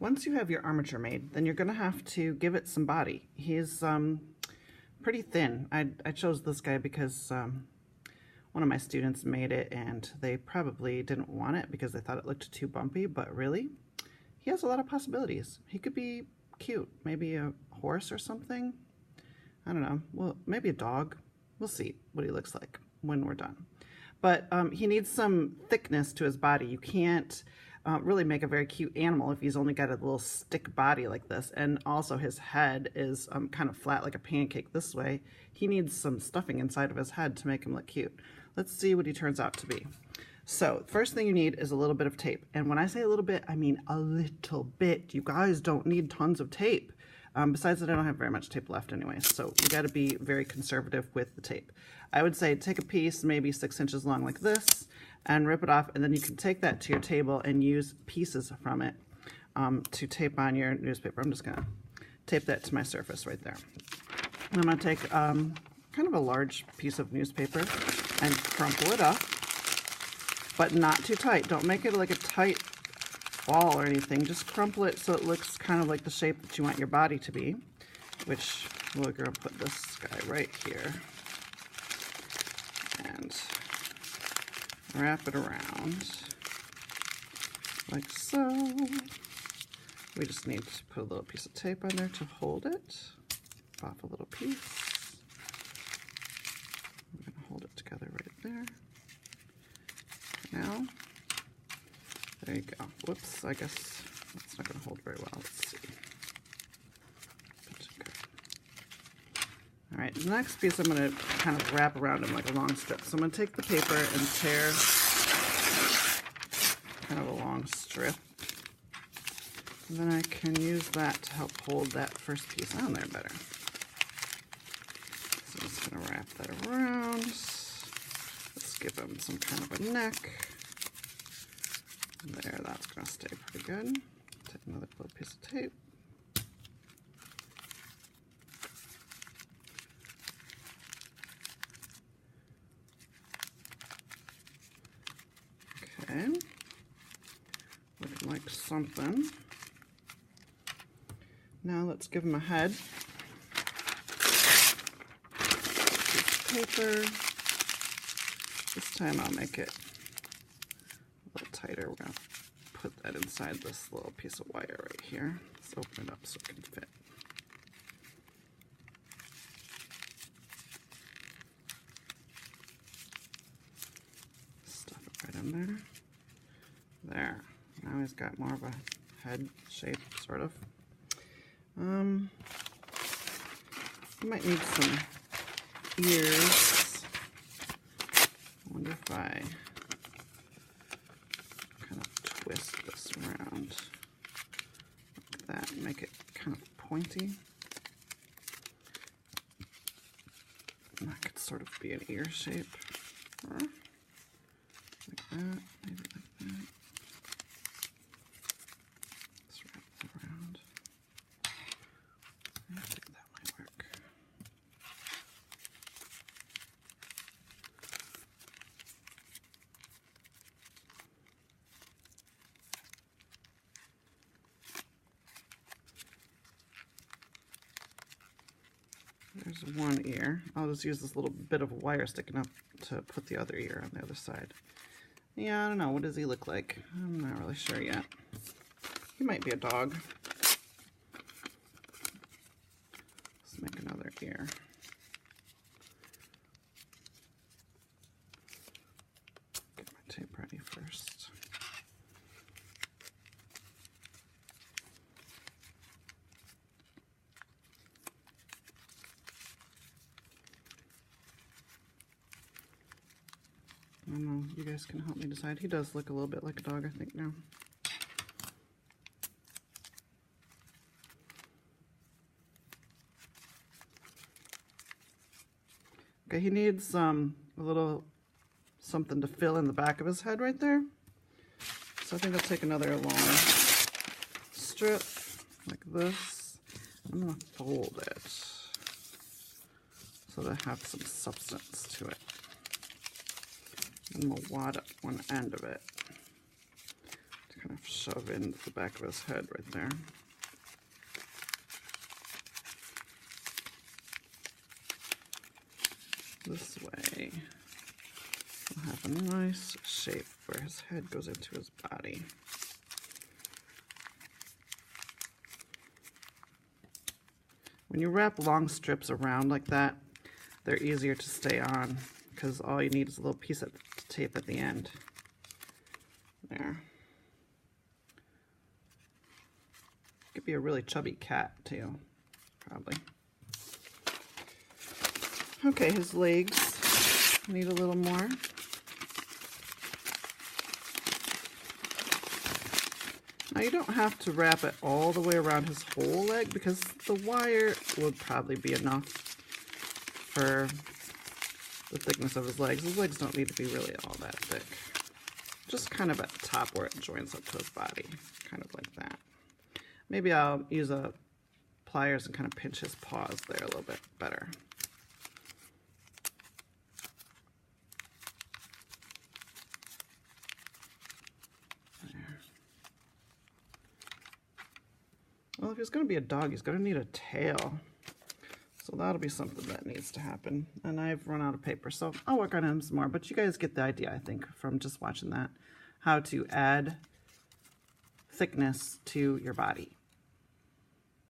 once you have your armature made, then you're going to have to give it some body. He's pretty thin. I chose this guy because one of my students made it and they probably didn't want it because they thought it looked too bumpy, but really, he has a lot of possibilities. He could be cute, maybe a horse or something. I don't know, well, maybe a dog. We'll see what he looks like when we're done. But he needs some thickness to his body. You can't really make a very cute animal if he's only got a little stick body like this. And also his head is kind of flat like a pancake this way. He needs some stuffing inside of his head to make him look cute. Let's see what he turns out to be. So first thing you need is a little bit of tape. And when I say a little bit, I mean a little bit. You guys don't need tons of tape. Besides that, I don't have very much tape left anyway, so you got to be very conservative with the tape. I would say take a piece, maybe 6 inches long like this, and rip it off, and then you can take that to your table and use pieces from it to tape on your newspaper. I'm just going to tape that to my surface right there. I'm going to take kind of a large piece of newspaper and crumple it up, but not too tight. Don't make it like a tight ball or anything. Just crumple it so it looks kind of like the shape that you want your body to be, which we're going to put this guy right here and wrap it around like so. We just need to put a little piece of tape on there to hold it. Off a little piece. I'm going to hold it together right there. Now, there you go. Whoops, I guess that's not going to hold very well. Let's see. All right, the next piece I'm going to kind of wrap around him like a long strip. So I'm going to take the paper and tear kind of a long strip. And then I can use that to help hold that first piece on there better. So I'm just going to wrap that around. Let's give him some kind of a neck. There, that's going to stay pretty good. Take another little piece of tape. Okay, looking like something. Now let's give him a head. Piece of paper. This time I'll make it a little tighter. We're going to put that inside this little piece of wire right here. Let's open it up so it can fit. Stuff it right in there. There. Now he's got more of a head shape, sort of. You might need some ears. I wonder if I kind of twist this around like that and make it kind of pointy. And that could sort of be an ear shape. Or like that, maybe like that. Let's wrap it around. I think that might work. There's one ear. I'll just use this little bit of wire sticking up to put the other ear on the other side. Yeah, I don't know. What does he look like? I'm not really sure yet. He might be a dog. Let's make another ear. Get my tape ready first. I don't know, you guys can help me decide. He does look a little bit like a dog, I think, now. Okay, he needs a little something to fill in the back of his head right there. So I think I'll take another long strip like this. I'm going to fold it so that I have some substance to it. And we'll wad up one end of it kind of shove in the back of his head right there. This way, we'll have a nice shape where his head goes into his body. When you wrap long strips around like that, they're easier to stay on because all you need is a little piece of tape at the end. There. Could be a really chubby cat too, probably. Okay, his legs need a little more. Now you don't have to wrap it all the way around his whole leg because the wire would probably be enough for the thickness of his legs. His legs don't need to be really all that thick. Just kind of at the top where it joins up to his body, kind of like that. Maybe I'll use a pliers and kind of pinch his paws there a little bit better. Well, if he's going to be a dog, he's going to need a tail. So that'll be something that needs to happen. And I've run out of paper, so I'll work on him some more. But you guys get the idea, I think, from just watching that. How to add thickness to your body.